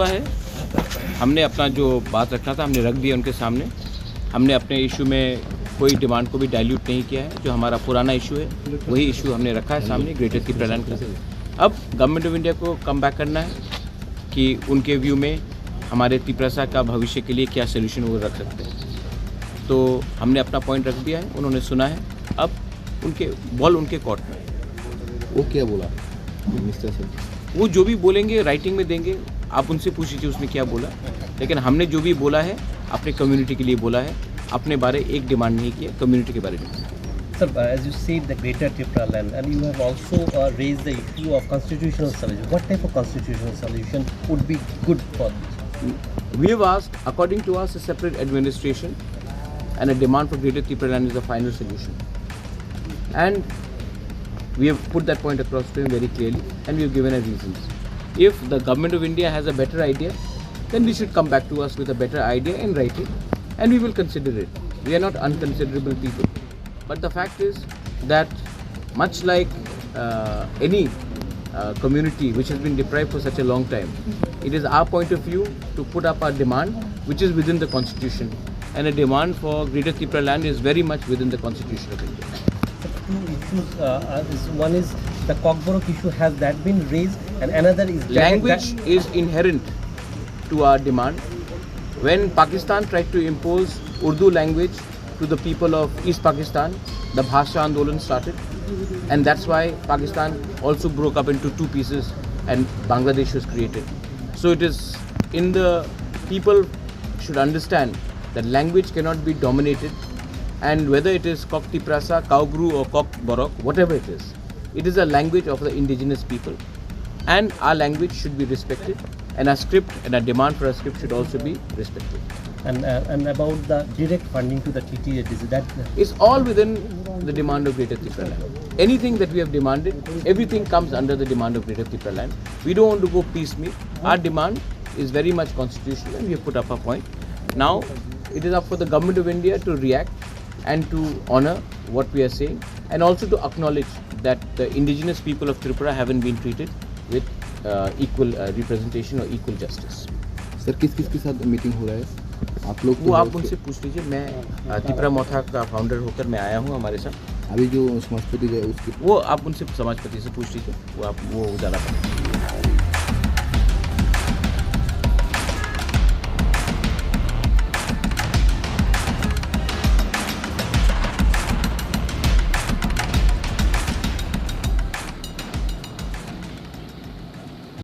हुआ है, हमने अपना जो बात रखना था हमने रख दिया उनके सामने। हमने अपने इशू में कोई डिमांड को भी डाइल्यूट नहीं किया है। जो हमारा पुराना इशू है वही इशू हमने रखा है सामने ग्रेटर त्रिपुरा लैंड के। अब गवर्नमेंट ऑफ इंडिया को कम बैक करना है कि उनके व्यू में हमारे त्रिपुरा का भविष्य के लिए क्या सोल्यूशन वो रख सकते हैं। तो हमने अपना पॉइंट रख दिया है, उन्होंने सुना है, अब उनके बॉल उनके कोर्ट में। वो क्या बोला मिस्टर सर? वो जो भी बोलेंगे राइटिंग में देंगे, आप उनसे पूछ लीजिए उसने क्या बोला। लेकिन हमने जो भी बोला है अपने कम्युनिटी के लिए बोला है, अपने बारे एक डिमांड नहीं किया, कम्युनिटी के बारे में। Sir, as you said, the Greater Tipra land, and you have also raised the issue of constitutional solution. What type of constitutional solution would be good for this? We have asked, according to us, a separate administration and a demand for Greater Tipra land is the final solution. And we have put that point across to him very clearly, and we have given our reasons. If the government of India has a better idea, then they should come back to us with a better idea in writing, and we will consider it. We are not unconsiderable people. But the fact is that much like any community which has been deprived for such a long time, it is our point of view to put up our demand which is within the constitution, and a demand for Greater Tipra land is very much within the constitution of India. Two issues. One is the Cockborok issue. Has that been raised? And another is language is inherent to our demand. When Pakistan tried to impose Urdu language to the people of East Pakistan, the Bhasha Andolan started, and that's why Pakistan also broke up into two pieces and Bangladesh was created. So it is in the people should understand that language cannot be dominated, and whether it is Kok Tiprasa, Kaugru or Kok Borok, whatever it is a language of the indigenous people, and our language should be respected, and our script and our demand for our script should also be respected. and about the direct funding to the TTH, is that It's all within the demand of Greater Tipra land. Anything that we have demanded, everything comes under the demand of Greater Tipra land. We don't want to go piecemeal. Our demand is very much constitutional, and we have put up a point. Now, it is up for the government of India to react and to honor what we are saying, and also to acknowledge that the indigenous people of Tripura haven't been treated with equal representation or equal justice. Sir किस के साथ meeting हो रहा है आप लोग? वो आप उनसे पूछ लीजिए। मैं त्रिपुरा मोथा का फाउंडर होकर मैं आया हूँ हमारे साथ। अभी जो समाजपति गए उसकी वो आप उनसे समाजपति से पूछ लीजिए, वो ज़्यादा